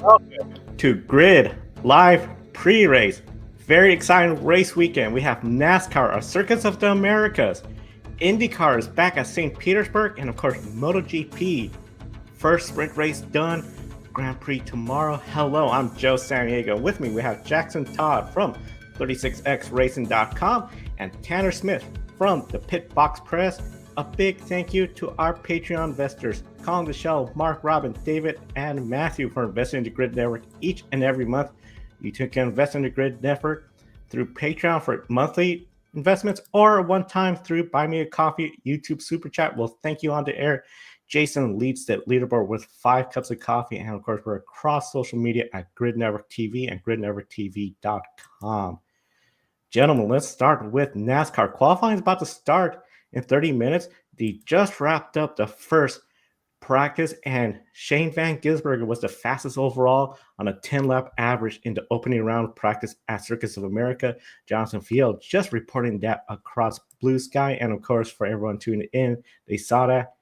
Welcome to Grid Live Pre-Race. Very exciting race weekend. We have NASCAR, a Circus of the Americas. INDYCAR is back at St. Petersburg, and of course, MotoGP. First sprint race done. Grand Prix tomorrow. Hello, I'm Joe Sandiego. With me, we have Jackson Todd from 36xracing.com and Tanner Smith from the Pit Box Press. A big thank you to our Patreon investors, Colin Michelle, Mark, Robin, David, and Matthew for investing in the Grid Network each and every month. You too can invest in the Grid Network through Patreon for monthly investments or one time through Buy Me a Coffee, YouTube Super Chat. Well, thank you on the air. Jason leads the leaderboard with 5 cups of coffee. And of course, we're across social media at Grid Network TV and gridnetworktv.com. Gentlemen, let's start with NASCAR. Qualifying is about to start in 30 minutes. They just wrapped up the first practice, and Shane Van Gisbergen was the fastest overall on a 10-lap average in the opening round of practice at Circus of America. Jonathan Field just reporting that across Blue Sky, and of course, for everyone tuning in, they saw that.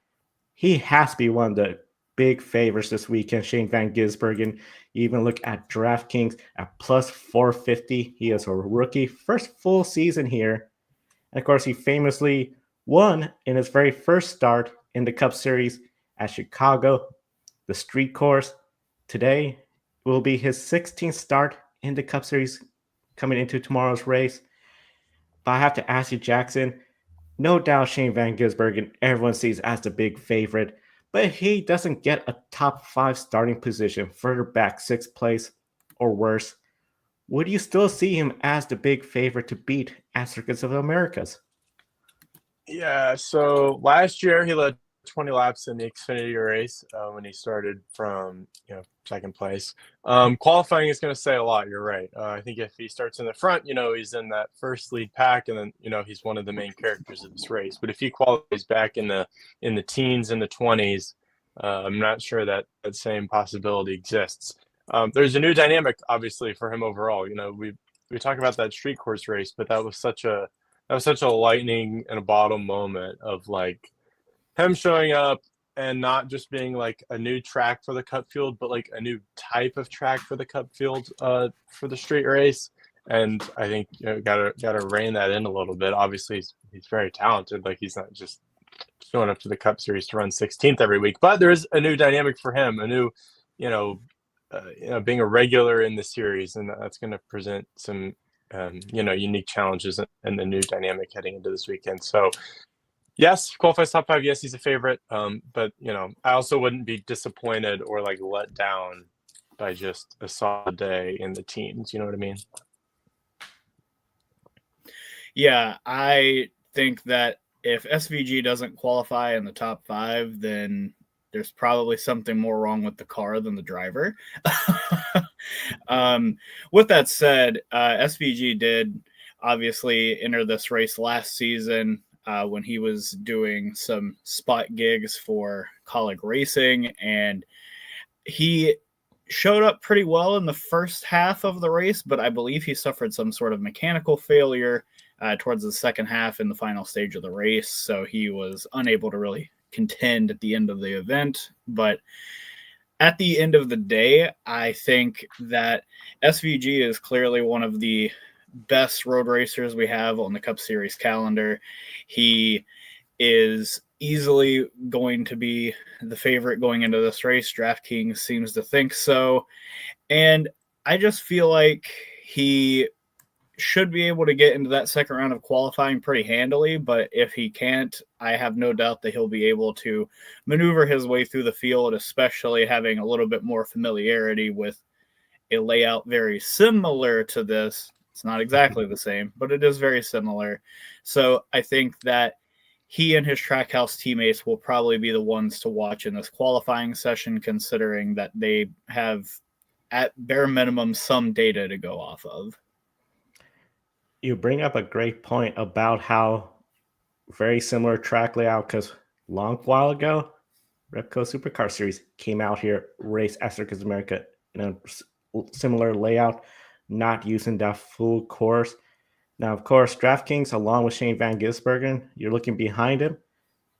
He has to be one of the big favorites this weekend, Shane Van Gisbergen. You even look at DraftKings at plus 450. He is a rookie, first full season here. And of course, he famously won in his very first start in the Cup Series at Chicago, the street course. Today will be his 16th start in the Cup Series coming into tomorrow's race. But I have to ask you, Jackson, no doubt Shane Van Gisbergen, everyone sees as the big favorite, but if he doesn't get a top 5 starting position, further back 6th place or worse, would you still see him as the big favorite to beat at Circus of the Americas? Yeah, so last year he led 20 laps in the Xfinity race when he started from second place. Qualifying is going to say a lot. You're right. I think if he starts in the front, he's in that first lead pack, and then he's one of the main characters of this race. But if he qualifies back in the teens and the 20s, I'm not sure that same possibility exists. There's a new dynamic, obviously, for him overall. We talk about that street course race, but that was such a lightning in a bottle moment of like him showing up and not just being like a new track for the Cup field, but like a new type of track for the Cup field for the street race. And I think gotta rein that in a little bit. Obviously, he's very talented. Like, he's not just showing up to the Cup Series to run 16th every week. But there is a new dynamic for him, a new being a regular in the series, and that's going to present some unique challenges and the new dynamic heading into this weekend. So yes, qualifies top 5. Yes, he's a favorite. But I also wouldn't be disappointed or like let down by just a solid day in the teens. You know what I mean? Yeah, I think that if SVG doesn't qualify in the top 5, then there's probably something more wrong with the car than the driver. With that said, SVG did obviously enter this race last season when he was doing some spot gigs for Colleague Racing, and he showed up pretty well in the first half of the race, but I believe he suffered some sort of mechanical failure towards the second half in the final stage of the race, so he was unable to really contend at the end of the event. But at the end of the day, I think that SVG is clearly one of the best road racers we have on the Cup Series calendar. He is easily going to be the favorite going into this race. DraftKings seems to think so. And I just feel like he should be able to get into that second round of qualifying pretty handily, but if he can't, I have no doubt that he'll be able to maneuver his way through the field, especially having a little bit more familiarity with a layout very similar to this. It's not exactly the same, but it is very similar. So I think that he and his Trackhouse teammates will probably be the ones to watch in this qualifying session, considering that they have, at bare minimum, some data to go off of. You bring up a great point about how very similar track layout, because long while ago, Repco Supercar Series came out here, raced at Circus America in a similar layout, not using that full course. Now, of course, DraftKings, along with Shane Van Gisbergen, you're looking behind him.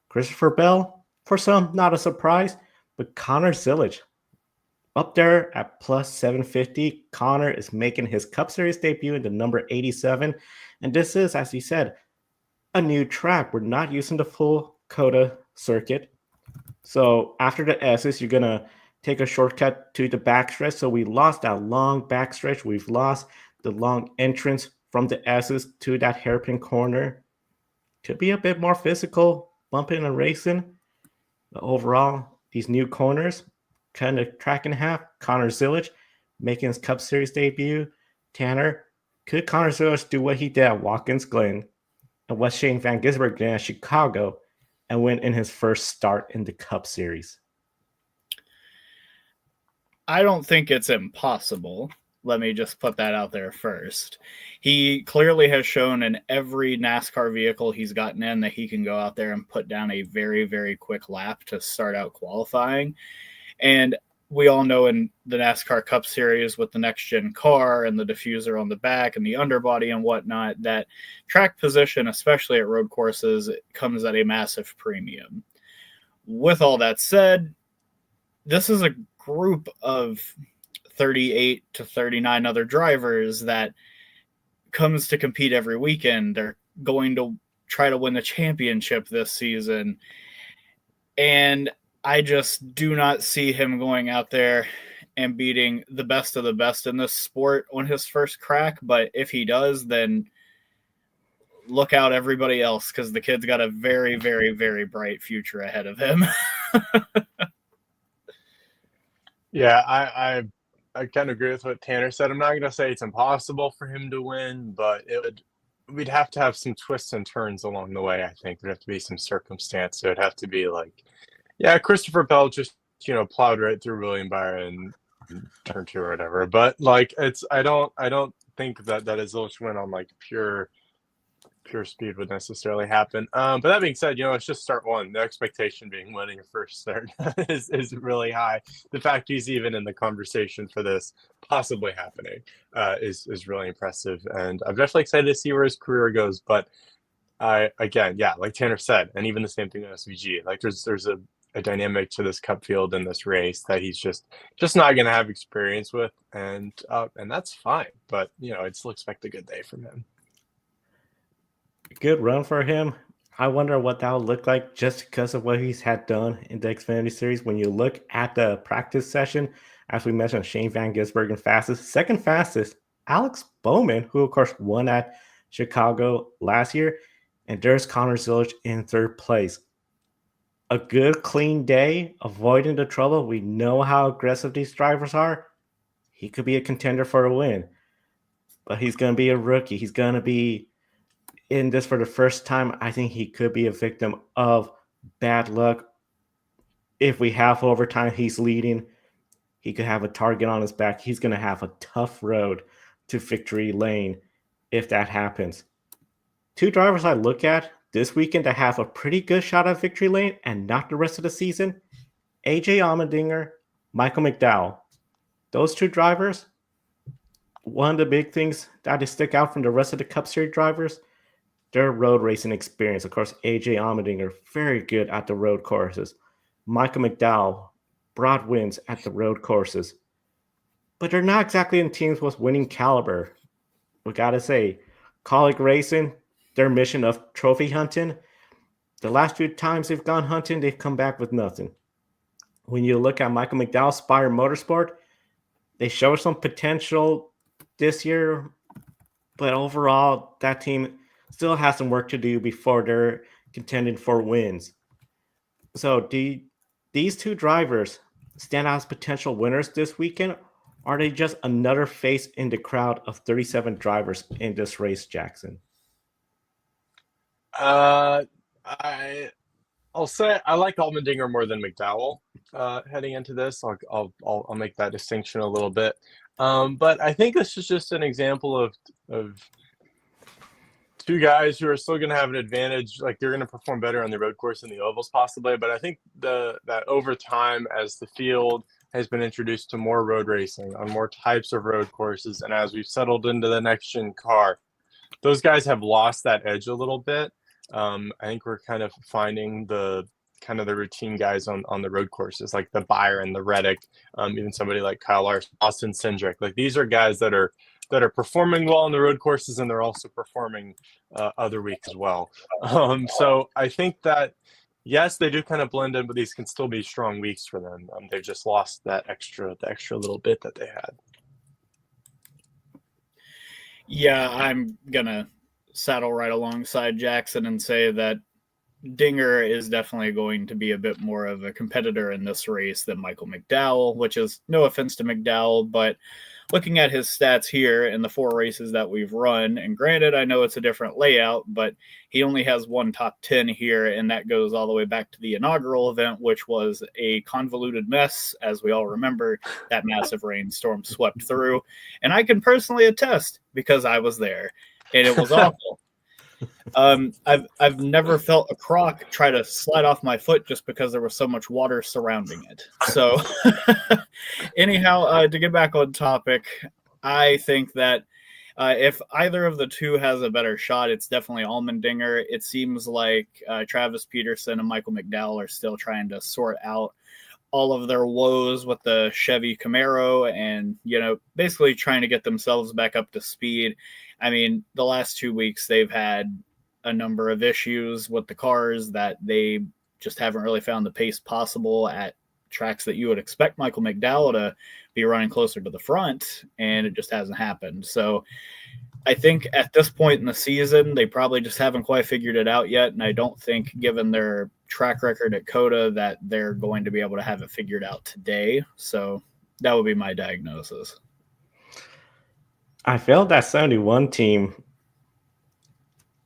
Christopher Bell, for some, not a surprise, but Connor Zillage, Up there at plus 750, Connor is making his Cup Series debut in the number 87. And this is, as he said, a new track. We're not using the full COTA circuit. So after the S's, you're going to take a shortcut to the backstretch. So we lost that long backstretch. We've lost the long entrance from the S's to that hairpin corner. Could be a bit more physical, bumping and racing. But overall, these new corners, kind of track in half. Connor Zilic making his Cup Series debut. Tanner, could Connor Zilic do what he did at Watkins Glen and what Shane Van Gisbergen did at Chicago and win in his first start in the Cup Series? I don't think it's impossible. Let me just put that out there first. He clearly has shown in every NASCAR vehicle he's gotten in that he can go out there and put down a very, very quick lap to start out qualifying. And we all know in the NASCAR Cup Series with the next-gen car and the diffuser on the back and the underbody and whatnot, that track position, especially at road courses, comes at a massive premium. With all that said, this is a group of 38 to 39 other drivers that comes to compete every weekend. They're going to try to win the championship this season. And I just do not see him going out there and beating the best of the best in this sport on his first crack. But if he does, then look out everybody else, because the kid's got a very, very, very bright future ahead of him. Yeah, I kind of agree with what Tanner said. I'm not going to say it's impossible for him to win, but we'd have to have some twists and turns along the way. I think there'd have to be some circumstance. So it'd have to be like, yeah, Christopher Bell just, plowed right through William Byron turn 2 or whatever. But like, I don't think that a Zilic win on like pure speed would necessarily happen. But that being said, it's just start one. The expectation being winning your first start is really high. The fact he's even in the conversation for this possibly happening is really impressive. And I'm definitely excited to see where his career goes. But again, like Tanner said, and even the same thing with SVG, like there's a dynamic to this Cup field in this race that he's just not going to have experience with. And that's fine. But, I'd still expect a good day from him. Good run for him. I wonder what that would look like just because of what he's had done in the Xfinity Series. When you look at the practice session, as we mentioned, Shane Van Gisbergen fastest. Second fastest, Alex Bowman, who of course won at Chicago last year. And there's Connor Zilic in third place. A good, clean day, avoiding the trouble. We know how aggressive these drivers are. He could be a contender for a win. But he's going to be a rookie. He's going to be in this for the first time. I think he could be a victim of bad luck. If we have overtime, he's leading. He could have a target on his back. He's going to have a tough road to victory lane if that happens. 2 drivers I look at this weekend that have a pretty good shot at victory lane and not the rest of the season: AJ Allmendinger, Michael McDowell. Those 2 drivers, one of the big things that they stick out from the rest of the Cup Series drivers, their road racing experience. Of course, AJ Allmendinger, very good at the road courses. Michael McDowell, broad wins at the road courses. But they're not exactly in teams with winning caliber. We got to say, Colleague Racing, their mission of trophy hunting, the last 2 times they've gone hunting, they've come back with nothing. When you look at Michael McDowell, Spire Motorsport, they show some potential this year, but overall, that team still has some work to do before they're contending for wins. So these 2 drivers stand out as potential winners this weekend? Or are they just another face in the crowd of 37 drivers in this race, Jackson? I'll say I like Allmendinger more than McDowell heading into this. I'll make that distinction a little bit. But I think this is just an example of 2 guys who are still going to have an advantage. Like, they're going to perform better on the road course than the ovals possibly. But I think that over time, as the field has been introduced to more road racing on more types of road courses, and as we've settled into the next gen car, those guys have lost that edge a little bit. I think we're kind of finding the kind of the routine guys on the road courses, like the Byron, the Reddick, even somebody like Kyle Larson, Austin Cindric. Like these are guys that are performing well on the road courses, and they're also performing other weeks as well. So I think that, yes, they do kind of blend in, but these can still be strong weeks for them. They've just lost the extra little bit that they had. Yeah, I'm going to saddle right alongside Jackson and say that Dinger is definitely going to be a bit more of a competitor in this race than Michael McDowell, which is no offense to McDowell, but looking at his stats here in the 4 races that we've run, and granted, I know it's a different layout, but he only has 1 top 10 here, and that goes all the way back to the inaugural event, which was a convoluted mess. As we all remember, that massive rainstorm swept through, and I can personally attest because I was there, and it was awful. I've never felt a croc try to slide off my foot just because there was so much water surrounding it. So anyhow, to get back on topic, I think that if either of the two has a better shot, it's definitely Allmendinger. It seems like Travis Peterson and Michael McDowell are still trying to sort out all of their woes with the Chevy Camaro and, basically trying to get themselves back up to speed. I mean, the last 2 weeks they've had a number of issues with the cars that they just haven't really found the pace possible at tracks that you would expect Michael McDowell to be running closer to the front, and it just hasn't happened. So I think at this point in the season, they probably just haven't quite figured it out yet, and I don't think, given their track record at COTA, that they're going to be able to have it figured out today. So that would be my diagnosis. I feel that 71 team,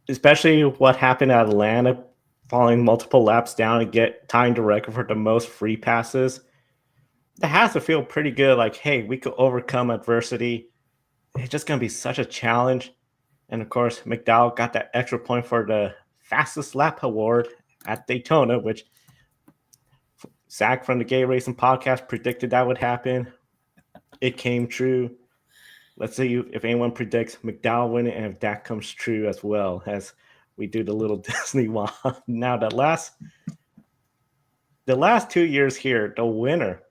especially what happened at Atlanta, falling multiple laps down and tying the record for the most free passes, that has to feel pretty good. Like, hey, we could overcome adversity. It's just going to be such a challenge. And of course, McDowell got that extra point for the fastest lap award at Daytona, which Zach from the Gay Racing Podcast predicted that would happen. It came true. Let's see if anyone predicts McDowell winning and if that comes true as well, as we do the little Disney one. Now, the last 2 years here, the winner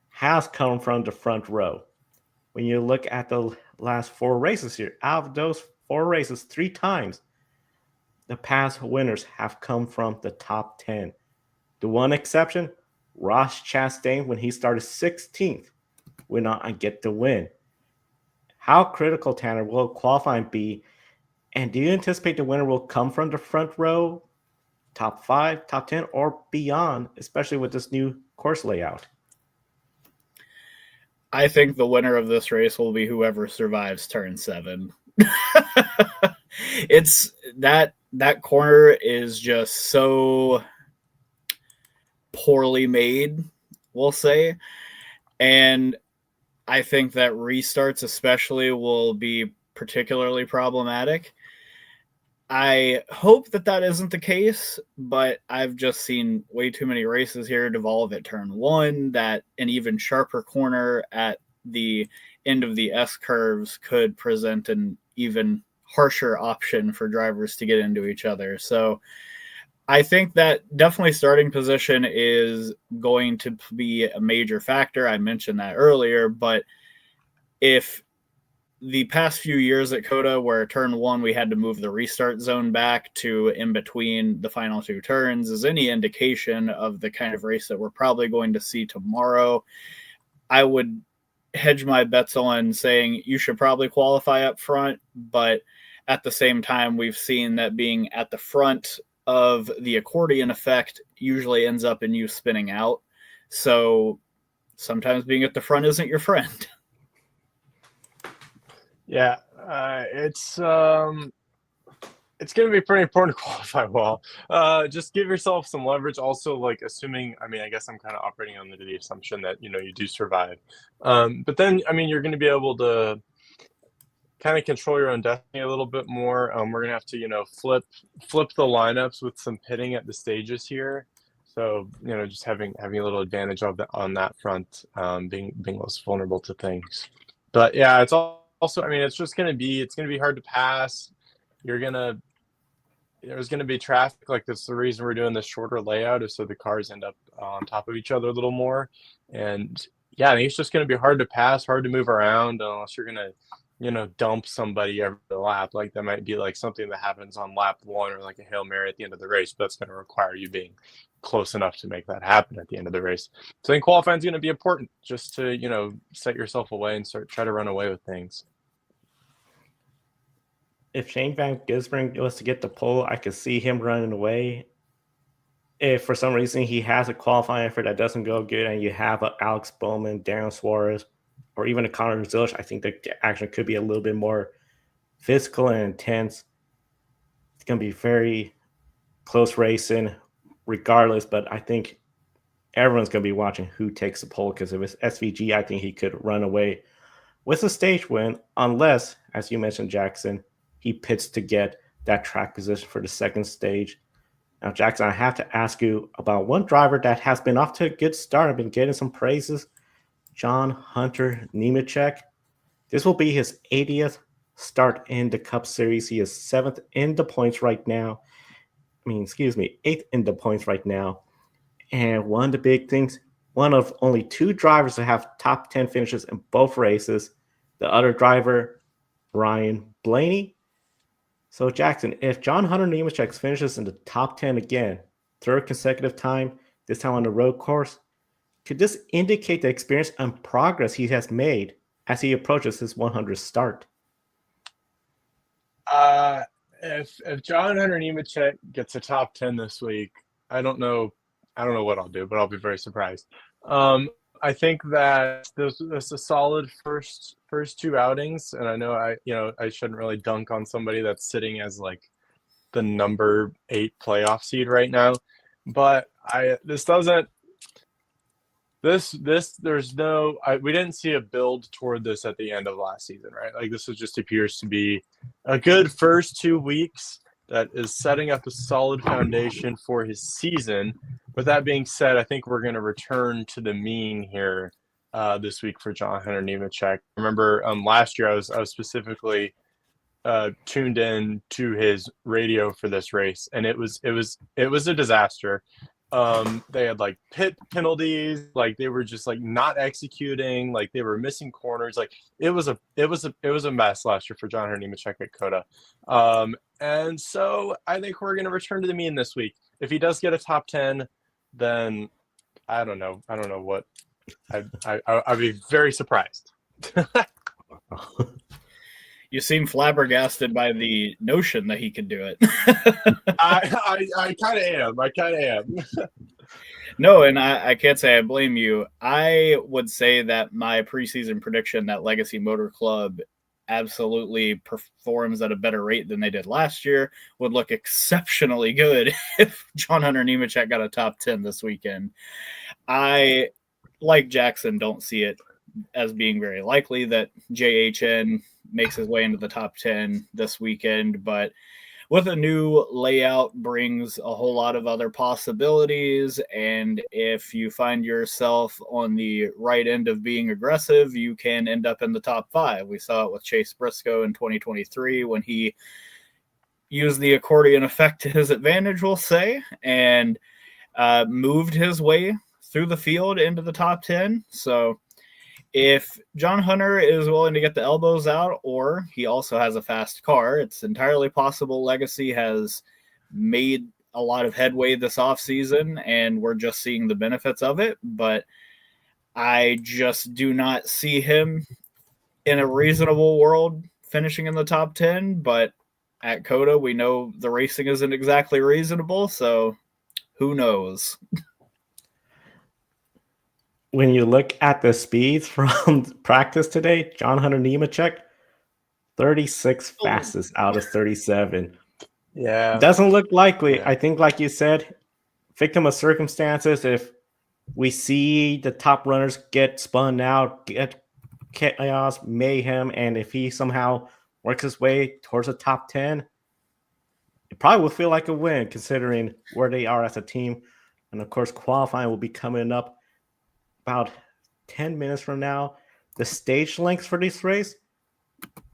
has come from the front row. When you look at the last 4 races here, out of those 4 races, 3 times, the past winners have come from the top 10. The one exception, Ross Chastain, when he started 16th, went on and get the win. How critical, Tanner, will qualifying be? And do you anticipate the winner will come from the front row, top 5, top 10, or beyond, especially with this new course layout? I think the winner of this race will be whoever survives turn 7. It's that corner is just so poorly made, we'll say. And I think that restarts especially will be particularly problematic. I hope that isn't the case, but I've just seen way too many races here devolve at turn 1 that an even sharper corner at the end of the S curves could present an even harsher option for drivers to get into each other. So I think that definitely starting position is going to be a major factor. I mentioned that earlier, but if the past few years at COTA, where turn 1 we had to move the restart zone back to in between the final 2 turns, is any indication of the kind of race that we're probably going to see tomorrow, I would hedge my bets on saying you should probably qualify up front. But at the same time, we've seen that being at the front of the accordion effect usually ends up in you spinning out. So sometimes being at the front isn't your friend. Yeah, it's going to be pretty important to qualify well. Just give yourself some leverage. Also, like assuming, I guess I'm kind of operating under the assumption that, you do survive. But then, you're going to be able to kind of control your own destiny a little bit more. We're going to have to, flip the lineups with some pitting at the stages here. So, just having a little advantage on that front, being less vulnerable to things. But yeah, it's also, it's going to be hard to pass. You're going to there's going to be traffic. Like, that's the reason we're doing this shorter layout, is so the cars end up on top of each other a little more. And yeah, I think it's just going to be hard to pass, hard to move around, unless you're going to, dump somebody every lap. Like, that might be like something that happens on lap 1, or like a Hail Mary at the end of the race, but that's going to require you being close enough to make that happen at the end of the race. So I think qualifying is going to be important, just to, set yourself away and try to run away with things. If Shane Van Gisbergen was to get the pole, I could see him running away. If for some reason he has a qualifying effort that doesn't go good, and you have a Alex Bowman, Darren Suarez, or even a Connor Zilish, I think the action could be a little bit more physical and intense. It's going to be very close racing regardless, but I think everyone's going to be watching who takes the pole, because if it's SVG, I think he could run away with a stage win, unless, as you mentioned, Jackson, he pits to get that track position for the second stage. Now, Jackson, I have to ask you about one driver that has been off to a good start. I've been getting some praises. John Hunter Nemechek. This will be his 80th start in the Cup Series. He is 7th in the points right now. 8th in the points right now. And one of the big things, one of only 2 drivers to have top 10 finishes in both races. The other driver, Ryan Blaney. So, Jackson, if John Hunter Nemechek finishes in the top 10 again, 3rd consecutive time, this time on the road course, could this indicate the experience and progress he has made as he approaches his 100th start? If John Hunter Nemechek gets a top 10 this week, I don't know what I'll do, but I'll be very surprised. I think that this is a solid first 2 outings, and I know I shouldn't really dunk on somebody that's sitting as like the number 8 playoff seed right now, but we didn't see a build toward this at the end of last season, right? Like, this just appears to be a good first 2 weeks that is setting up a solid foundation for his season. With that being said, I think we're going to return to the mean here this week for John Hunter Nemechek. Remember, last year I was specifically tuned in to his radio for this race, and it was a disaster. They had like pit penalties, like they were just like not executing, like they were missing corners. Like it was a mess last year for John Hunter Nemechek at COTA. And so I think we're going to return to the mean this week. If he does get a top 10, then I don't know what I'd be very surprised. You seem flabbergasted by the notion that he could do it. I kind of am. No, and I can't say I blame you. I would say that my preseason prediction that Legacy Motor Club absolutely performs at a better rate than they did last year would look exceptionally good if John Hunter Nemechek got a top 10 this weekend. I, like Jackson, don't see it as being very likely that JHN makes his way into the top 10 this weekend, but with a new layout brings a whole lot of other possibilities, and if you find yourself on the right end of being aggressive, you can end up in the top 5. We saw it with Chase Briscoe in 2023 when he used the accordion effect to his advantage, we'll say, and moved his way through the field into the top 10. So if John Hunter is willing to get the elbows out, or he also has a fast car, it's entirely possible Legacy has made a lot of headway this offseason, and we're just seeing the benefits of it. But I just do not see him in a reasonable world finishing in the top 10. But at COTA, we know the racing isn't exactly reasonable, so who knows? When you look at the speeds from practice today, John Hunter Nemechek, 36 fastest out of 37. Yeah. Doesn't look likely. Yeah. I think, like you said, victim of circumstances. If we see the top runners get spun out, get chaos, mayhem, and if he somehow works his way towards the top 10, it probably will feel like a win considering where they are as a team. And, of course, qualifying will be coming up about 10 minutes from now. The stage lengths for this race,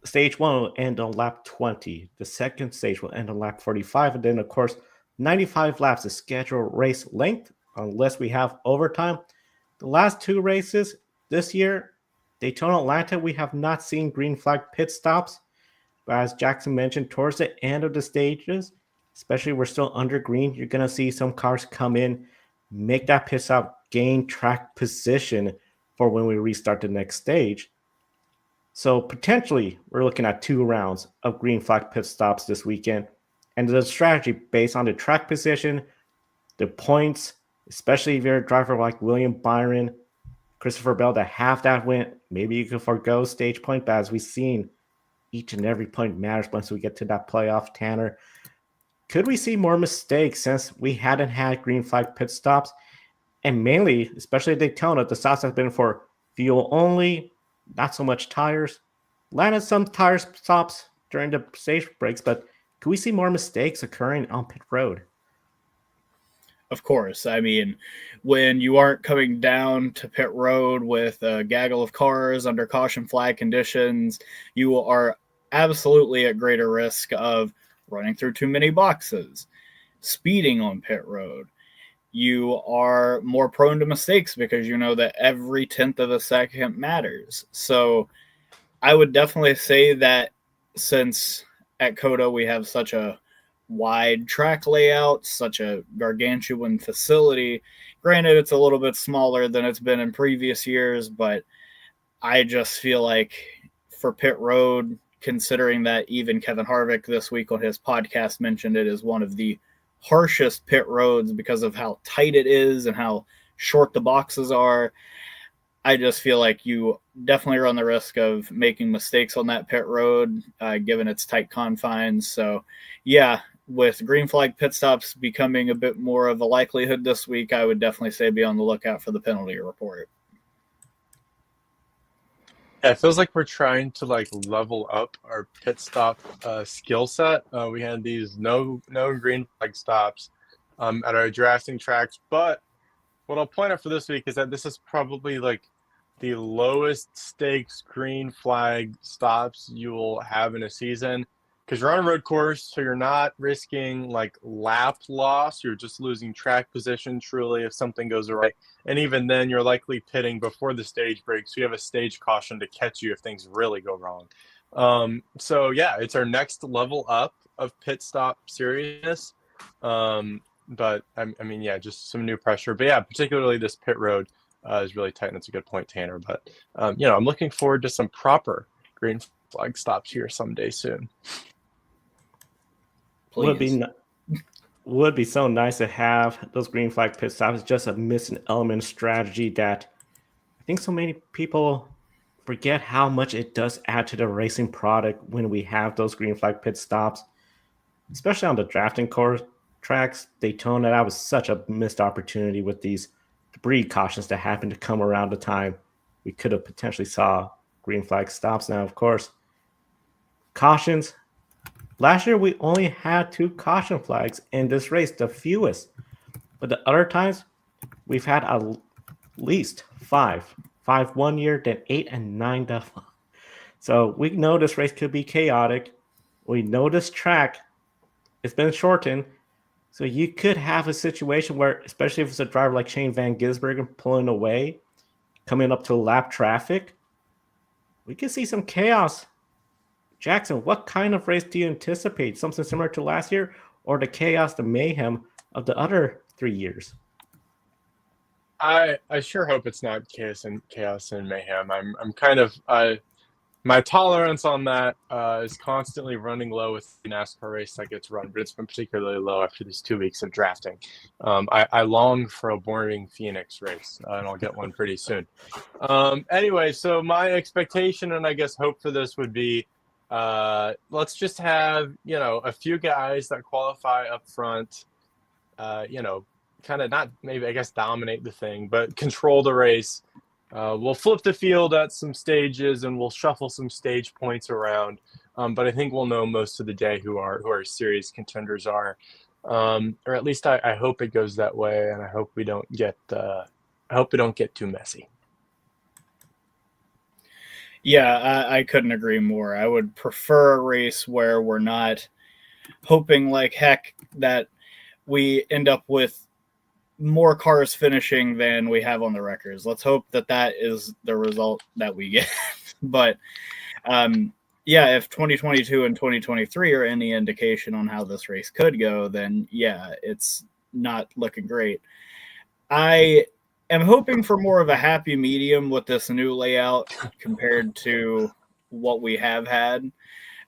Stage 1 will end on lap 20. The second stage will end on lap 45. And then, of course, 95 laps is scheduled race length, unless we have overtime. The last two races this year, Daytona Atlanta, we have not seen green flag pit stops. But as Jackson mentioned, towards the end of the stages, especially we're still under green, you're going to see some cars come in, make that pit stop, gain track position for when we restart the next stage. So potentially, we're looking at 2 rounds of green flag pit stops this weekend. And the strategy based on the track position, the points, especially if you're a driver like William Byron, Christopher Bell that have that win, maybe you can forego stage point, but as we've seen, each and every point matters once we get to that playoff, Tanner. Could we see more mistakes since we hadn't had green flag pit stops? And mainly, especially at Daytona, the stops have been for fuel only, not so much tires. Landed some tire stops during the stage breaks, but could we see more mistakes occurring on pit road? Of course. I mean, when you aren't coming down to pit road with a gaggle of cars under caution flag conditions, you are absolutely at greater risk of running through too many boxes, speeding on pit road. You are more prone to mistakes because you know that every tenth of a second matters. So I would definitely say that since at COTA we have such a wide track layout, such a gargantuan facility. Granted, it's a little bit smaller than it's been in previous years, but I just feel like for pit road, considering that even Kevin Harvick this week on his podcast mentioned it as one of the harshest pit roads because of how tight it is and how short the boxes are, I just feel like you definitely run the risk of making mistakes on that pit road, given its tight confines. So, yeah, with green flag pit stops becoming a bit more of a likelihood this week, I would definitely say be on the lookout for the penalty report. Yeah, it feels like we're trying to level up our pit stop skill set. We had these no green flag stops at our drafting tracks, but what I'll point out for this week is that this is probably the lowest stakes green flag stops you will have in a season, because you're on a road course, so you're not risking lap loss. You're just losing track position truly if something goes awry. And even then, you're likely pitting before the stage breaks. So you have a stage caution to catch you if things really go wrong. So yeah, it's our next level up of pit stop seriousness. But I mean, yeah, just some new pressure. But yeah, particularly this pit road is really tight, and it's a good point, Tanner. But I'm looking forward to some proper green flag stops here someday soon. Would be so nice to have those green flag pit stops. It's just a missing element strategy that I think so many people forget how much it does add to the racing product when we have those green flag pit stops, especially on the drafting course tracks. Daytona, that was such a missed opportunity with these debris cautions that happened to come around the time we could have potentially saw green flag stops. Now, of course, cautions. Last year, we only had 2 caution flags in this race, the fewest. But the other times, we've had at least 5. 5 one year, then 8 and 9 the. So we know this race could be chaotic. We know this track, it's been shortened. So you could have a situation where, especially if it's a driver like Shane Van Gisbergen pulling away, coming up to lap traffic, we could see some chaos. Jackson, what kind of race do you anticipate? Something similar to last year, or the chaos, the mayhem of the other 3 years? I sure hope it's not chaos and mayhem. I'm kind of my tolerance on that is constantly running low with the NASCAR race that gets run, but it's been particularly low after these 2 weeks of drafting. I long for a boring Phoenix race, and I'll get one pretty soon. Anyway, so my expectation and I guess hope for this would be, let's just have a few guys that qualify up front, kind of not maybe I guess dominate the thing, but control the race. We'll flip the field at some stages and we'll shuffle some stage points around, but I think we'll know most of the day who our serious contenders are, or at least I hope it goes that way, and I hope we don't get too messy. Yeah, I couldn't agree more. I would prefer a race where we're not hoping like heck that we end up with more cars finishing than we have on the records. Let's hope that that is the result that we get. But yeah, if 2022 and 2023 are any indication on how this race could go, then yeah, it's not looking great. I am hoping for more of a happy medium with this new layout compared to what we have had.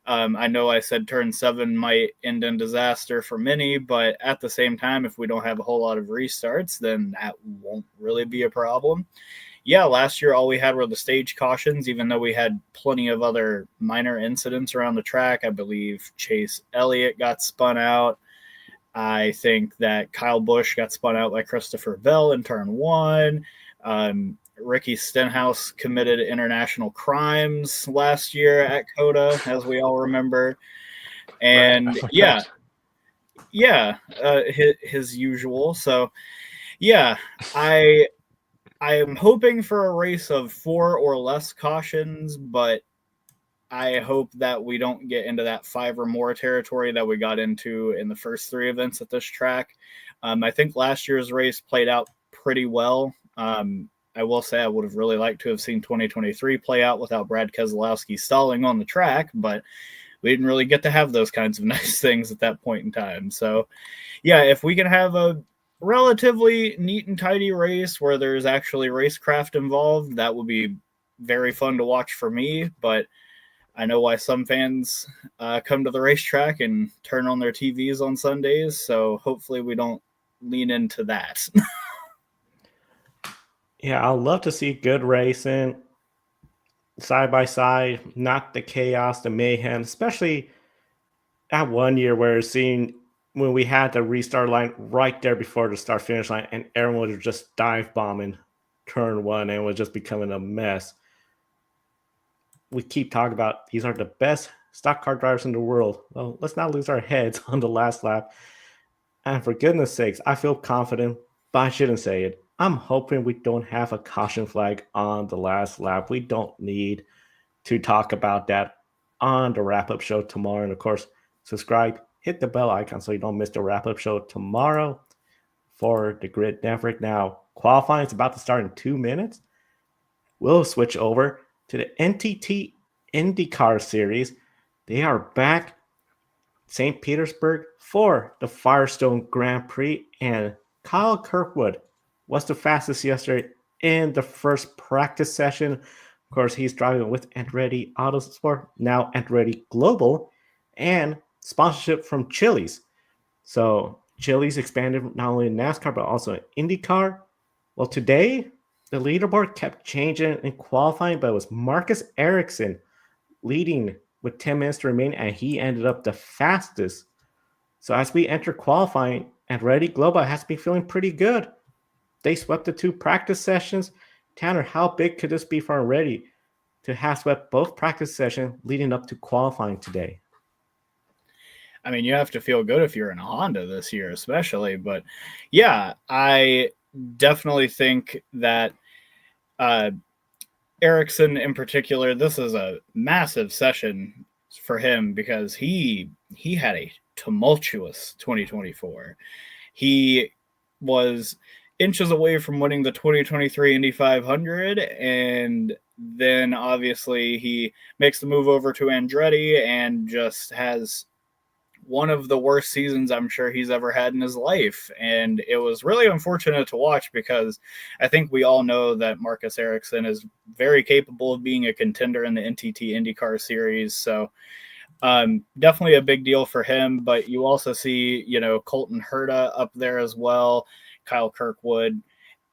I know I said turn 7 might end in disaster for many, but at the same time, if we don't have a whole lot of restarts, then that won't really be a problem. Yeah, last year all we had were the stage cautions, even though we had plenty of other minor incidents around the track. I believe Chase Elliott got spun out. I think that Kyle Busch got spun out by Christopher Bell in turn 1. Ricky Stenhouse committed international crimes last year at COTA, as we all remember. And Right. his usual. So yeah, I am hoping for a race of 4 or less cautions, but I hope that we don't get into that 5 or more territory that we got into in the first 3 events at this track. I think last year's race played out pretty well. I will say I would have really liked to have seen 2023 play out without Brad Keselowski stalling on the track, but we didn't really get to have those kinds of nice things at that point in time. So, yeah, if we can have a relatively neat and tidy race where there's actually racecraft involved, that would be very fun to watch for me. But I know why some fans come to the racetrack and turn on their TVs on Sundays. So hopefully we don't lean into that. Yeah, I'd love to see good racing side by side, not the chaos, the mayhem, especially that one year where seeing when we had the restart line right there before the start finish line and everyone was just dive bombing turn 1 and was just becoming a mess. We keep talking about these are the best stock car drivers in the world. Well, let's not lose our heads on the last lap. And for goodness sakes, I feel confident, but I shouldn't say it. I'm hoping we don't have a caution flag on the last lap. We don't need to talk about that on the wrap-up show tomorrow. And of course, subscribe, hit the bell icon so you don't miss the wrap-up show tomorrow for the Grid Network. Now, qualifying is about to start in 2 minutes. We'll switch over to the NTT INDYCAR Series. They are back St. Petersburg for the Firestone Grand Prix, and Kyle Kirkwood was the fastest yesterday in the first practice session. Of course, he's driving with Andretti Autosport, now Andretti Global, and sponsorship from Chili's. So Chili's expanded not only in NASCAR, but also in IndyCar. Well, today, the leaderboard kept changing in qualifying, but it was Marcus Ericsson leading with 10 minutes to remain, and he ended up the fastest. So as we enter qualifying, Andretti Global has to be feeling pretty good. They swept the 2 practice sessions. Tanner, how big could this be for Andretti to have swept both practice sessions leading up to qualifying today? I mean, you have to feel good if you're in a Honda this year, especially. But yeah, I definitely think that Ericsson in particular, this is a massive session for him because he had a tumultuous 2024. He was inches away from winning the 2023 Indy 500, and then obviously he makes the move over to Andretti and just has one of the worst seasons I'm sure he's ever had in his life. And it was really unfortunate to watch because I think we all know that Marcus Ericsson is very capable of being a contender in the NTT IndyCar series. So definitely a big deal for him. But you also see, Colton Herta up there as well, Kyle Kirkwood.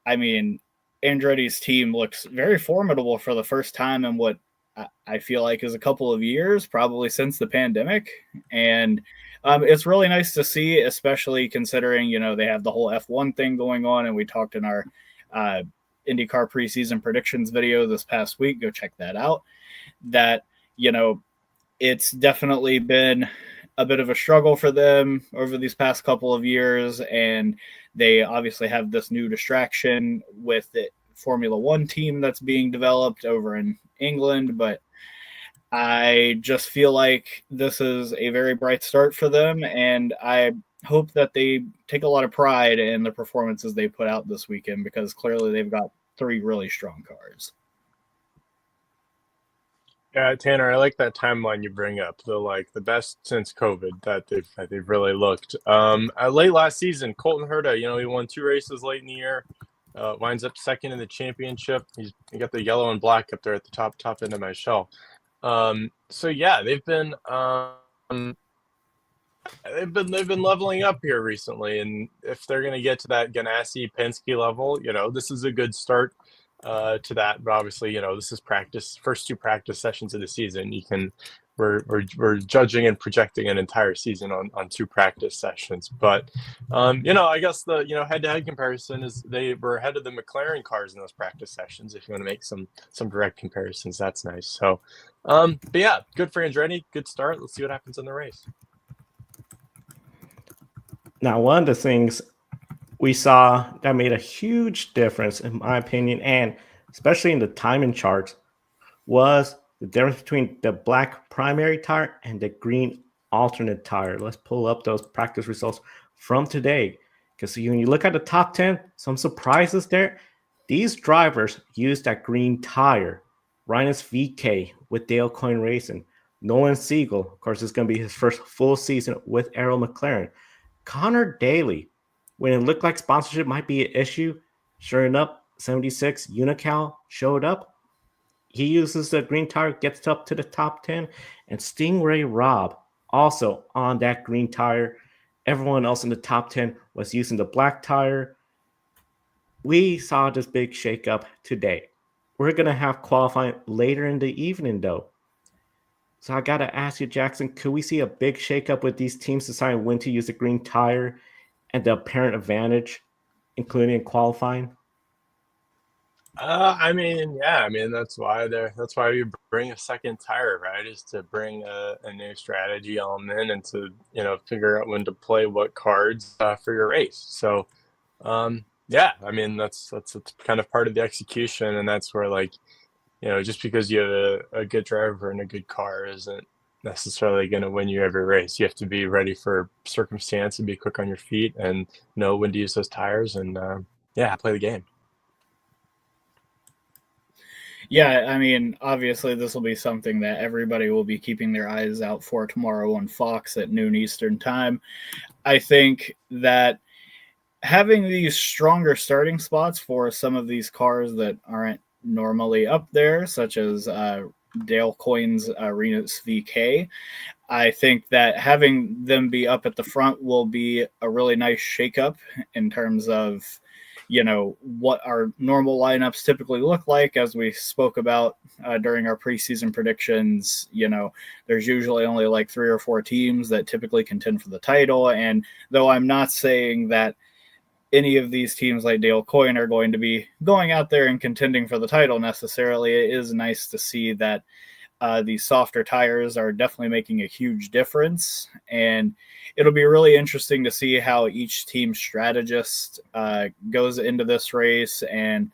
I mean, Andretti's team looks very formidable for the first time in what I feel like is a couple of years, probably since the pandemic. And it's really nice to see, especially considering, they have the whole F1 thing going on. And we talked in our IndyCar preseason predictions video this past week. Go check that out. That, it's definitely been a bit of a struggle for them over these past couple of years. And they obviously have this new distraction with it Formula One team that's being developed over in England, but I just feel like this is a very bright start for them, and I hope that they take a lot of pride in the performances they put out this weekend, because clearly they've got 3 really strong cars. Yeah, Tanner, I like that timeline you bring up. The best since COVID that they've really looked. Late last season, Colton Herta, he won 2 races late in the year. Winds up second in the championship. He got the yellow and black up there at the top end of my shelf. So yeah, they've been leveling up here recently, and if they're going to get to that Ganassi Penske level, this is a good start to that. But obviously, this is first 2 practice sessions of the season. We're judging and projecting an entire season on 2 practice sessions. But I guess the head-to-head comparison is they were ahead of the McLaren cars in those practice sessions. If you want to make some direct comparisons, that's nice. So, but yeah, good for Andretti. Good start. Let's see what happens in the race. Now, one of the things we saw that made a huge difference, in my opinion, and especially in the timing charts, was the difference between the black primary tire and the green alternate tire. Let's pull up those practice results from today, because when you look at the top 10, some surprises there. These drivers used that green tire. Rinus VK with Dale Coyne Racing. Nolan Siegel, of course, is going to be his first full season with Arrow McLaren. Connor Daly, when it looked like sponsorship might be an issue, sure enough, 76 Unical showed up. He uses the green tire, gets up to the top 10. And Stingray Robb, also on that green tire. Everyone else in the top 10 was using the black tire. We saw this big shakeup today. We're going to have qualifying later in the evening, though. So I got to ask you, Jackson, could we see a big shakeup with these teams deciding when to use the green tire and the apparent advantage, including in qualifying? Yeah. That's why you bring a second tire, right? Is to bring a new strategy element and to figure out when to play what cards for your race. So, that's kind of part of the execution, and that's where just because you have a good driver and a good car isn't necessarily going to win you every race. You have to be ready for circumstance and be quick on your feet and know when to use those tires and play the game. Yeah, obviously this will be something that everybody will be keeping their eyes out for tomorrow on Fox at noon Eastern time. I think that having these stronger starting spots for some of these cars that aren't normally up there, such as Dale Coyne's Rinus VK, I think that having them be up at the front will be a really nice shakeup in terms of what our normal lineups typically look like. As we spoke about during our preseason predictions, there's usually only like 3 or 4 teams that typically contend for the title. And though I'm not saying that any of these teams like Dale Coyne are going to be going out there and contending for the title necessarily, it is nice to see that these softer tires are definitely making a huge difference. And it'll be really interesting to see how each team strategist goes into this race and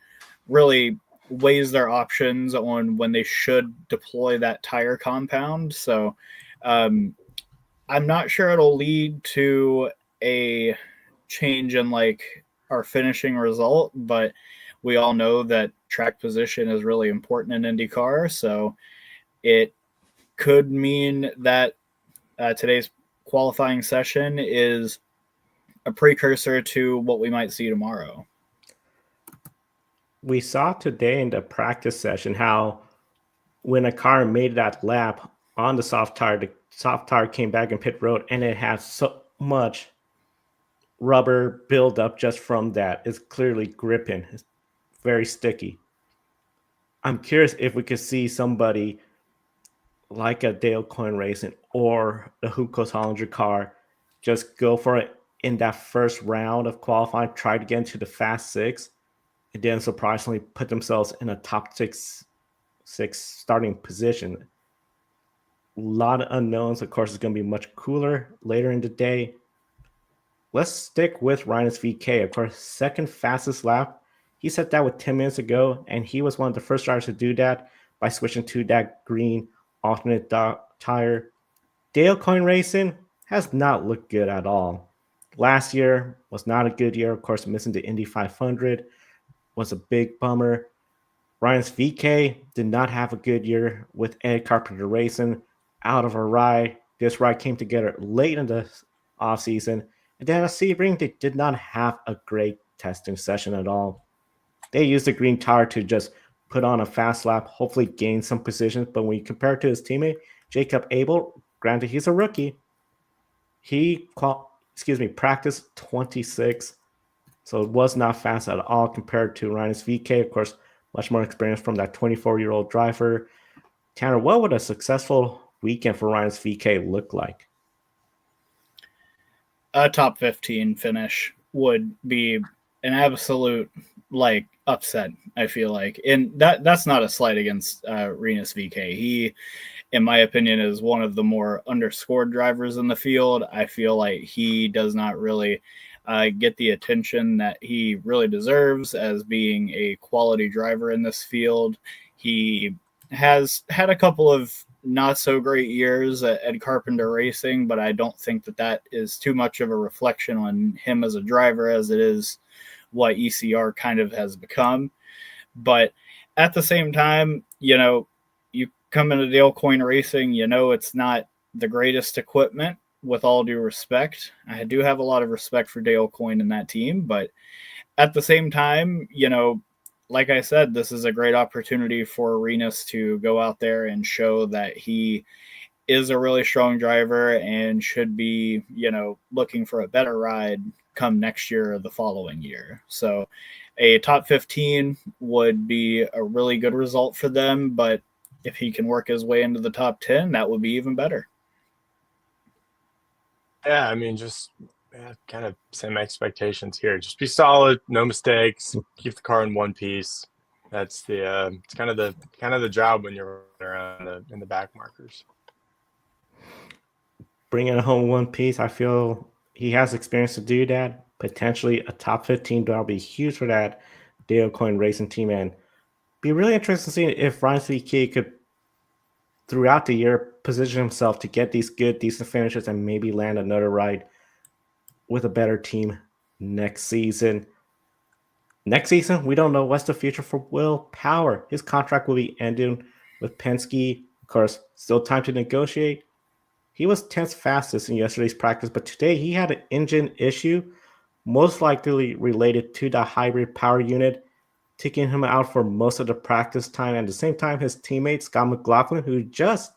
really weighs their options on when they should deploy that tire compound. So I'm not sure it'll lead to a change in our finishing result, but we all know that track position is really important in IndyCar. So it could mean that today's qualifying session is a precursor to what we might see tomorrow. We saw today in the practice session how when a car made that lap on the soft tire came back in pit road, and it has so much rubber buildup just from that. It's clearly gripping. It's very sticky. I'm curious if we could see somebody like a Dale Coyne Racing or the Hunkos Hollinger car just go for it in that first round of qualifying, try to get into the Fast Six, and then surprisingly put themselves in a top six starting position. A lot of unknowns. Of course, it's going to be much cooler later in the day. Let's stick with Rinus VK. Of course, second fastest lap. He said that with 10 minutes ago, and he was one of the first drivers to do that by switching to that green alternate tire. Dale Coyne Racing has not looked good at all. Last year was not a good year. Of course, missing the Indy 500 was a big bummer. Ryan's VK did not have a good year with Ed Carpenter Racing out of a ride. This ride came together late in the offseason. And then at Sebring, they did not have a great testing session at all. They used the green tire to just put on a fast lap, hopefully gain some positions. But when you compare it to his teammate, Jacob Abel, granted he's a rookie, he practiced 26. So it was not fast at all compared to Ryan's VK. Of course, much more experience from that 24-year-old driver. Tanner, what would a successful weekend for Ryan's VK look like? A top 15 finish would be an absolute upset, I feel like. And that's not a slight against Renus VK. He, in my opinion, is one of the more underscored drivers in the field. I feel like he does not really get the attention that he really deserves as being a quality driver in this field. He has had a couple of not so great years at Carpenter Racing, but I don't think that is too much of a reflection on him as a driver as it is what ECR kind of has become. But at the same time, you come into Dale Coyne Racing, it's not the greatest equipment, with all due respect. I do have a lot of respect for Dale Coyne and that team, but at the same time, like I said, this is a great opportunity for Renus to go out there and show that he is a really strong driver and should be, looking for a better ride come next year or the following year. So a top 15 would be a really good result for them, but if he can work his way into the top 10, that would be even better. Yeah, I mean, just kind of same expectations here. Just be solid, no mistakes, keep the car in one piece. That's the it's kind of the job when you're around in the back markers. Bringing it home one piece, I feel he has experience to do that. Potentially a top 15 that'll be huge for that Dale Coyne Racing team, and be really interesting to see if Ryan VK could throughout the year position himself to get these good, decent finishes and maybe land another ride with a better team next season. Next season, we don't know what's the future for Will Power. His contract will be ending with Penske. Of course, still time to negotiate. He was 10th fastest in yesterday's practice, but today he had an engine issue, most likely related to the hybrid power unit, taking him out for most of the practice time. At the same time, his teammate, Scott McLaughlin, who just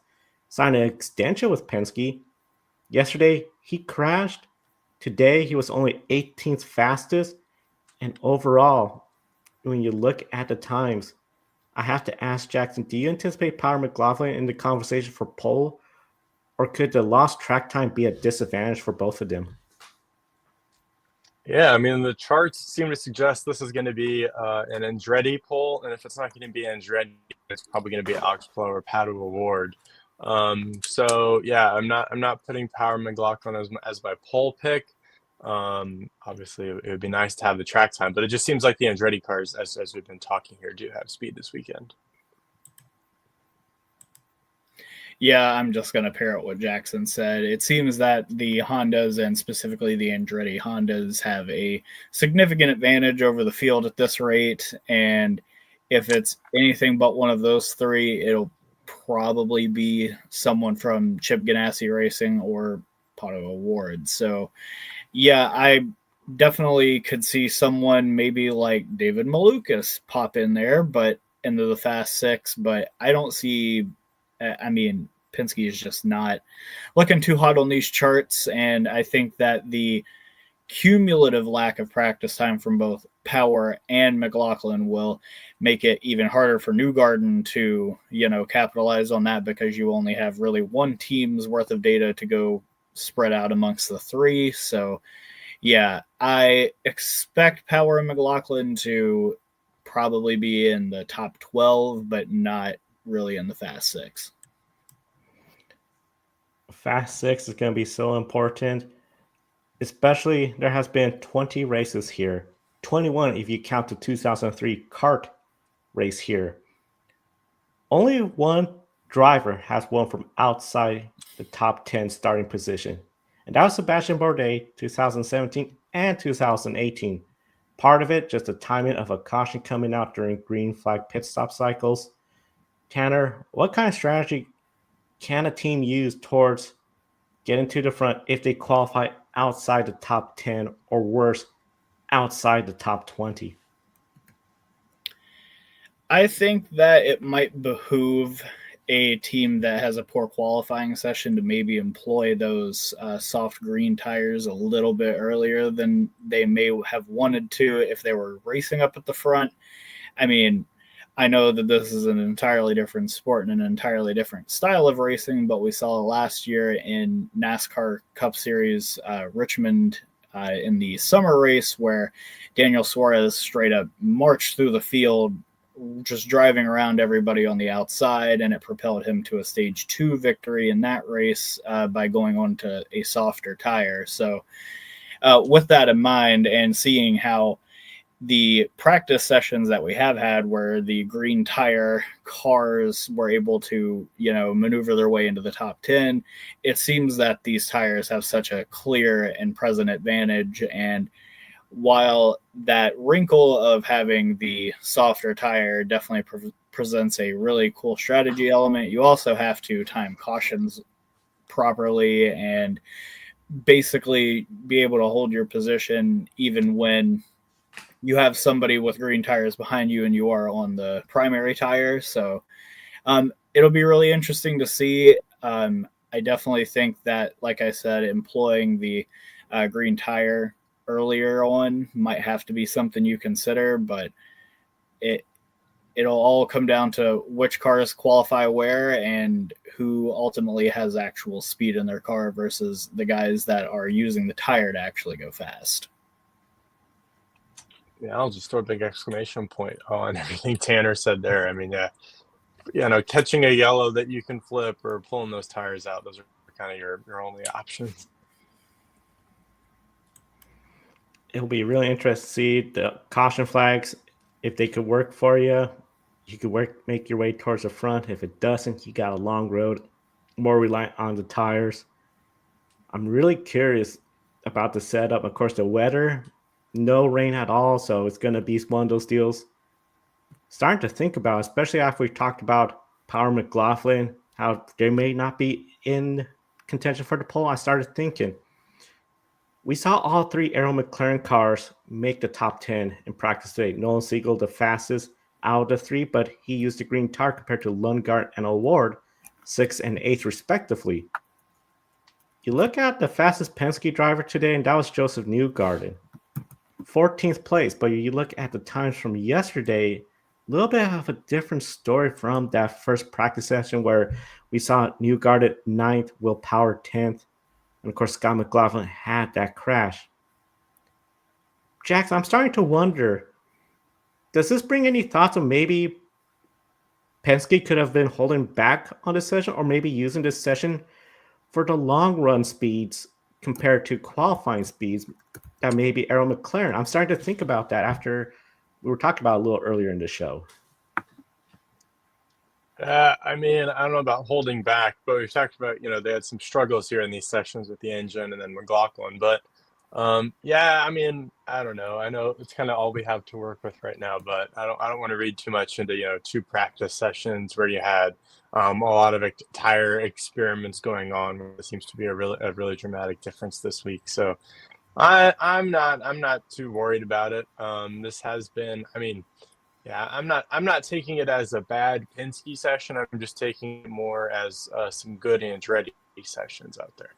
signed an extension with Penske, yesterday he crashed. Today he was only 18th fastest. And overall, when you look at the times, I have to ask Jackson, do you anticipate Power McLaughlin in the conversation for pole? Or could the lost track time be a disadvantage for both of them? Yeah, I mean, the charts seem to suggest this is going to be an Andretti pole, and if it's not going to be Andretti, it's probably going to be Oxbow or Pato Award. So yeah, I'm not putting Power McLaughlin as my pole pick. Obviously, it would be nice to have the track time, but it just seems like the Andretti cars, as we've been talking here, do have speed this weekend. Yeah, I'm just going to parrot what Jackson said. It seems that the Hondas, and specifically the Andretti Hondas, have a significant advantage over the field at this rate. And if it's anything but one of those three, it'll probably be someone from Chip Ganassi Racing or Pato Award. So, yeah, I definitely could see someone maybe like David Malukas pop in there, but into the Fast Six. But I don't see... I mean, Penske is just not looking too hot on these charts, and I think that the cumulative lack of practice time from both Power and McLaughlin will make it even harder for Newgarden to, capitalize on that, because you only have really one team's worth of data to go spread out amongst the three. So, yeah, I expect Power and McLaughlin to probably be in the top 12, but not really in the Fast Six. Fast Six is going to be so important, especially there has been 20 races here 21 if you count the 2003 kart race here. Only one driver has won from outside the top 10 starting position, and that was Sebastian Bourdais, 2017 and 2018. Part of it, just the timing of a caution coming out during green flag pit stop cycles. Tanner, what kind of strategy can a team use towards getting to the front if they qualify outside the top 10 or worse, outside the top 20? I think that it might behoove a team that has a poor qualifying session to maybe employ those soft green tires a little bit earlier than they may have wanted to if they were racing up at the front. I mean, I know that this is an entirely different sport and an entirely different style of racing, but we saw last year in NASCAR Cup Series Richmond in the summer race where Daniel Suarez straight up marched through the field, just driving around everybody on the outside, and it propelled him to a stage 2 victory in that race by going on to a softer tire. So with that in mind, and seeing how the practice sessions that we have had where the green tire cars were able to, maneuver their way into the top 10, it seems that these tires have such a clear and present advantage. And while that wrinkle of having the softer tire definitely presents a really cool strategy element, you also have to time cautions properly and basically be able to hold your position even when you have somebody with green tires behind you and you are on the primary tire. So it'll be really interesting to see. I definitely think that, like I said, employing the green tire earlier on might have to be something you consider, but it'll all come down to which cars qualify where and who ultimately has actual speed in their car versus the guys that are using the tire to actually go fast. Yeah, I'll just throw a big exclamation point on everything Tanner said there. I mean, catching a yellow that you can flip or pulling those tires out, those are kind of your only options. It'll be really interesting to see the caution flags. If they could work for you, you could make your way towards the front. If it doesn't, you got a long road, more reliant on the tires. I'm really curious about the setup. Of course, the weather, no rain at all, so it's going to be one of those deals. Starting to think about, especially after we talked about Power McLaughlin, how they may not be in contention for the pole. I started thinking, we saw all three Arrow McLaren cars make the top 10 in practice today. Nolan Siegel, the fastest out of the three, but he used the green tire compared to Lundgaard and Award, 6th and 8th respectively. You look at the fastest Penske driver today, and that was Joseph Newgarden, 14th place. But you look at the times from yesterday, a little bit of a different story from that first practice session where we saw Newgarden 9th, Will Power 10th, and of course Scott McLaughlin had that crash. Jackson, I'm starting to wonder, does this bring any thoughts of maybe Penske could have been holding back on this session, or maybe using this session for the long run speeds compared to qualifying speeds that maybe Arrow McLaren? I'm starting to think about that after we were talking about a little earlier in the show. I mean, I don't know about holding back, but we've talked about, they had some struggles here in these sessions with the engine and then McLaughlin. But I mean, I don't know. I know it's kind of all we have to work with right now, but I don't want to read too much into, 2 practice sessions where you had a lot of tire experiments going on. There seems to be a really dramatic difference this week. So I'm not too worried about it. This has been, I mean, yeah, I'm not taking it as a bad Penske session. I'm just taking it more as some good Andretti sessions out there.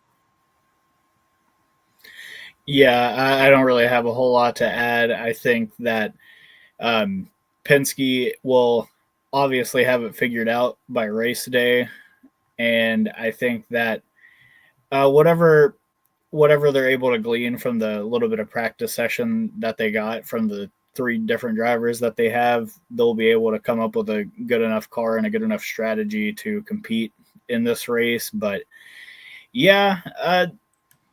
Yeah, I don't really have a whole lot to add. I think that Penske will obviously have it figured out by race day, and I think that whatever they're able to glean from the little bit of practice session that they got from the 3 different drivers that they have, they'll be able to come up with a good enough car and a good enough strategy to compete in this race. But yeah,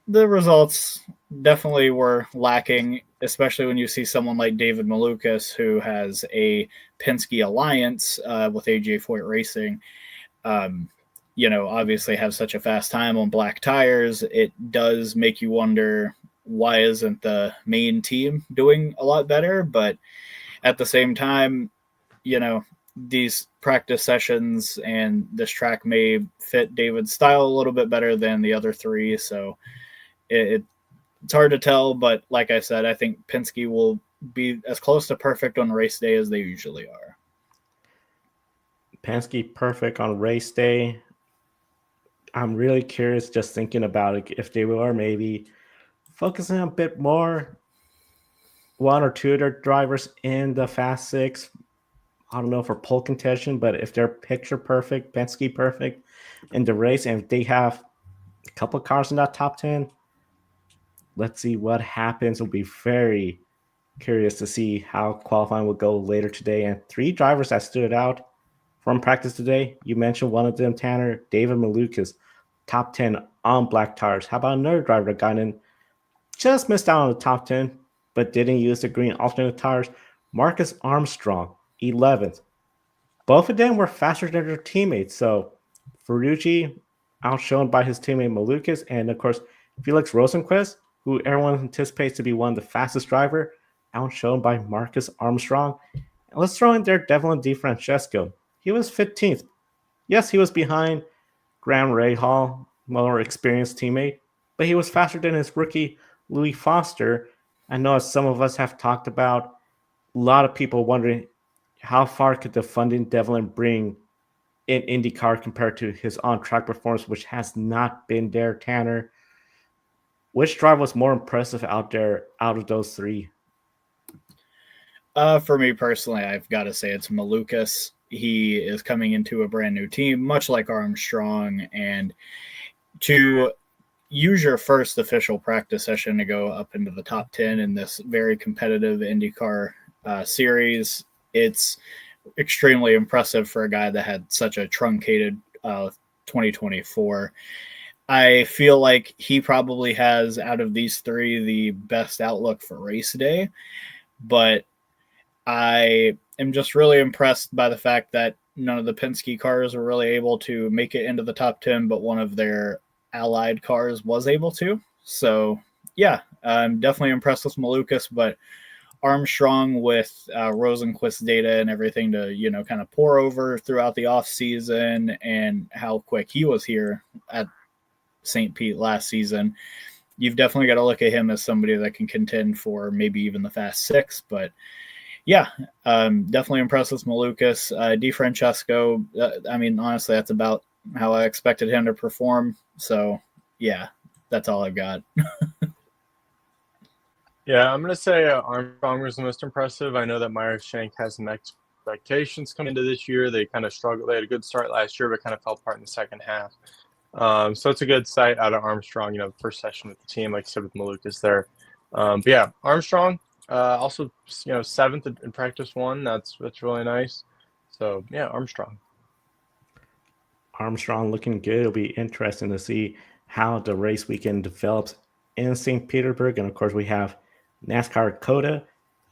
the results definitely were lacking especially when you see someone like David Malukas, who has a Penske alliance with AJ Foyt Racing, obviously have such a fast time on black tires. It does make you wonder, why isn't the main team doing a lot better? But at the same time, these practice sessions and this track may fit David's style a little bit better than the other three. So it's hard to tell, but like I said, I think Penske will be as close to perfect on race day as they usually are. Penske perfect on race day. I'm really curious just thinking about it, if they were maybe focusing a bit more, one or two of their drivers in the Fast Six. I don't know for pole contention, but if they're picture perfect, Penske perfect in the race, and if they have a couple of cars in that top 10, let's see what happens. We'll be very curious to see how qualifying will go later today. And three drivers that stood out from practice today. You mentioned one of them, Tanner, David Malukas, top 10 on black tires. How about another driver that got in, just missed out on the top 10, but didn't use the green alternate tires? Marcus Armstrong, 11th. Both of them were faster than their teammates. So Ferrucci outshone by his teammate Malukas, and of course Felix Rosenquist, who everyone anticipates to be one of the fastest driver, outshone by Marcus Armstrong. And let's throw in there Devlin DeFrancesco. He was 15th. Yes, he was behind Graham Rahal, more experienced teammate, but he was faster than his rookie Louis Foster. I know, as some of us have talked about, a lot of people wondering how far could the funding Devlin bring in IndyCar compared to his on-track performance, which has not been there. Tanner, which driver was more impressive out there out of those three? For me personally, I've got to say it's Malukas. He is coming into a brand new team, much like Armstrong, and to use your first official practice session to go up into the top 10 in this very competitive IndyCar series, it's extremely impressive for a guy that had such a truncated 2024. I feel like he probably has, out of these three, the best outlook for race day, but I am just really impressed by the fact that none of the Penske cars were really able to make it into the top 10, but one of their allied cars was able to. So yeah, I'm definitely impressed with Malukas, but Armstrong, with Rosenquist data and everything to, kind of pour over throughout the off season, and how quick he was here at St. Pete last season, you've definitely got to look at him as somebody that can contend for maybe even the Fast Six. But yeah, definitely impressed with Malukas. DeFrancesco, honestly, that's about how I expected him to perform. So yeah, that's all I've got. Yeah, I'm going to say Armstrong was the most impressive. I know that Meyer-Shank has some expectations coming into this year. They kind of struggled. They had a good start last year, but kind of fell apart in the second half. So it's a good sight out of Armstrong, first session with the team, like I said, with Malukas there. But yeah, Armstrong, also, 7th in practice one. That's really nice. So yeah, Armstrong looking good. It'll be interesting to see how the race weekend develops in St. Petersburg. And of course, we have NASCAR COTA,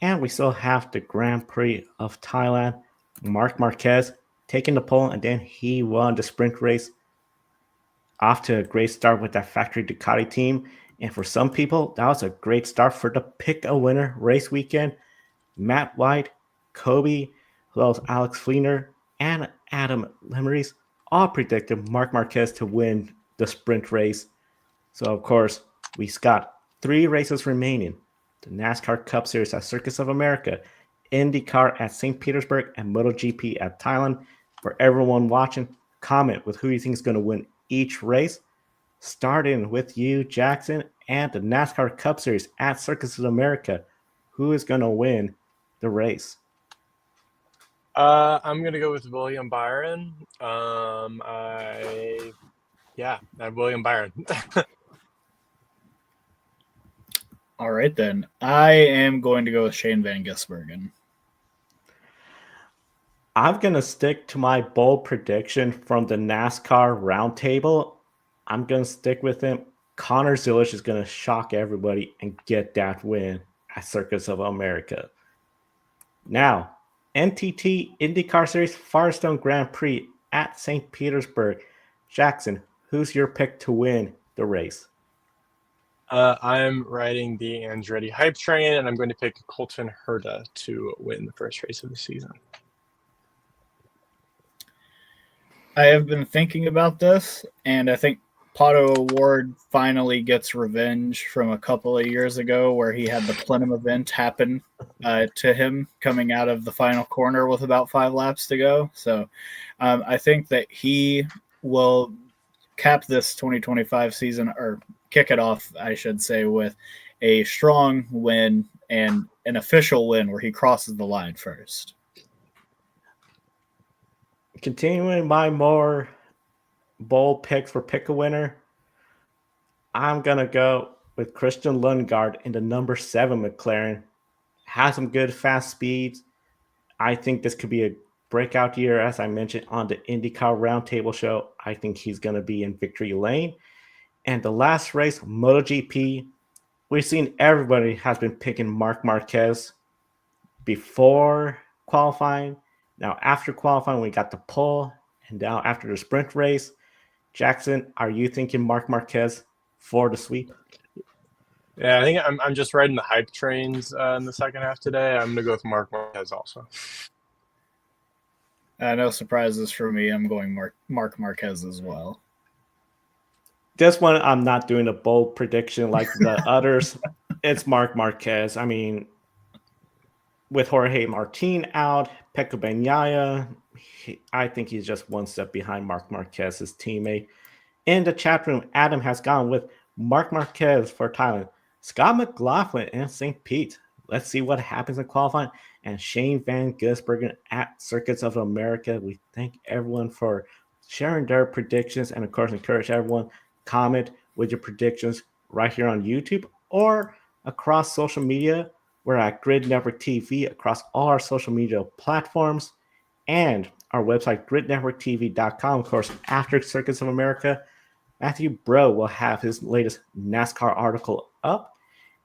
and we still have the Grand Prix of Thailand. Marc Marquez taking the pole, and then he won the sprint race, off to a great start with that factory Ducati team. And for some people, that was a great start for the pick a winner race weekend. Matt White, Kobe, as well as Alex Fleener, and Adam Lemeries all predicted Marc Marquez to win the sprint race. So of course, we got 3 races remaining: the NASCAR Cup Series at Circus of America, INDYCAR at St. Petersburg, and MotoGP at Thailand. For everyone watching, comment with who you think is going to win each race. Starting with you, Jackson, and the NASCAR Cup Series at Circus of America. Who is going to win the race? I'm going to go with William Byron. I have William Byron. All right, then. I am going to go with Shane Van Gisbergen. I'm going to stick to my bold prediction from the NASCAR Roundtable. I'm going to stick with him. Connor Zilish is going to shock everybody and get that win at Circuits of America. Now, NTT INDYCAR Series Firestone Grand Prix at St. Petersburg. Jackson, who's your pick to win the race? I'm riding the Andretti hype train, and I'm going to pick Colton Herta to win the first race of the season. I have been thinking about this, and I think Pato Award finally gets revenge from a couple of years ago where he had the plenum event happen to him coming out of the final corner with about 5 laps to go. So I think that he will cap this 2025 season, or kick it off, I should say, with a strong win and an official win where he crosses the line first. Continuing my more bold picks for pick a winner, I'm going to go with Christian Lundgaard in the number 7 McLaren. Has some good fast speeds. I think this could be a breakout year, as I mentioned on the IndyCar Roundtable show. I think he's going to be in victory lane. And the last race, MotoGP, we've seen everybody has been picking Marc Marquez before qualifying. Now, after qualifying, we got the pole. And now after the sprint race, Jackson, are you thinking Marc Marquez for the sweep? Yeah, I think I'm just riding the hype trains in the second half today. I'm going to go with Marc Marquez also. No surprises for me. I'm going Marc Marquez as well. This one, I'm not doing a bold prediction like the others. It's Marc Marquez. I mean, with Jorge Martin out, Pecco Bagnaia, I think he's just one step behind Marc Marquez's teammate. In the chat room, Adam has gone with Marc Marquez for Thailand, Scott McLaughlin in St. Pete. Let's see what happens in qualifying. And Shane Van Gisbergen at Circuits of America. We thank everyone for sharing their predictions, and of course encourage everyone comment with your predictions right here on YouTube or across social media. We're at Grid Network TV across all our social media platforms and our website, gridnetworktv.com. Of course, after Circuits of America, Matthew Bro will have his latest NASCAR article up,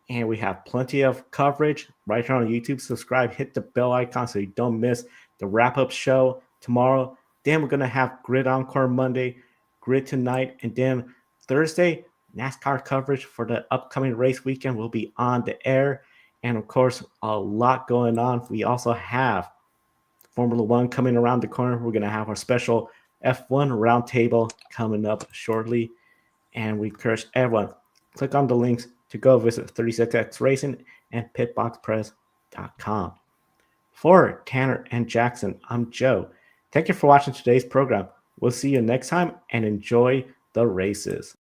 and we have plenty of coverage right here on YouTube. Subscribe, hit the bell icon so you don't miss the wrap-up show tomorrow. Then we're going to have Grid Encore Monday, Grid Tonight, and then Thursday, NASCAR coverage for the upcoming race weekend will be on the air. And of course, a lot going on. We also have Formula One coming around the corner. We're going to have our special F1 roundtable coming up shortly. And we encourage everyone, click on the links to go visit 36X Racing and pitboxpress.com. For Tanner and Jackson, I'm Joe. Thank you for watching today's program. We'll see you next time, and enjoy the races.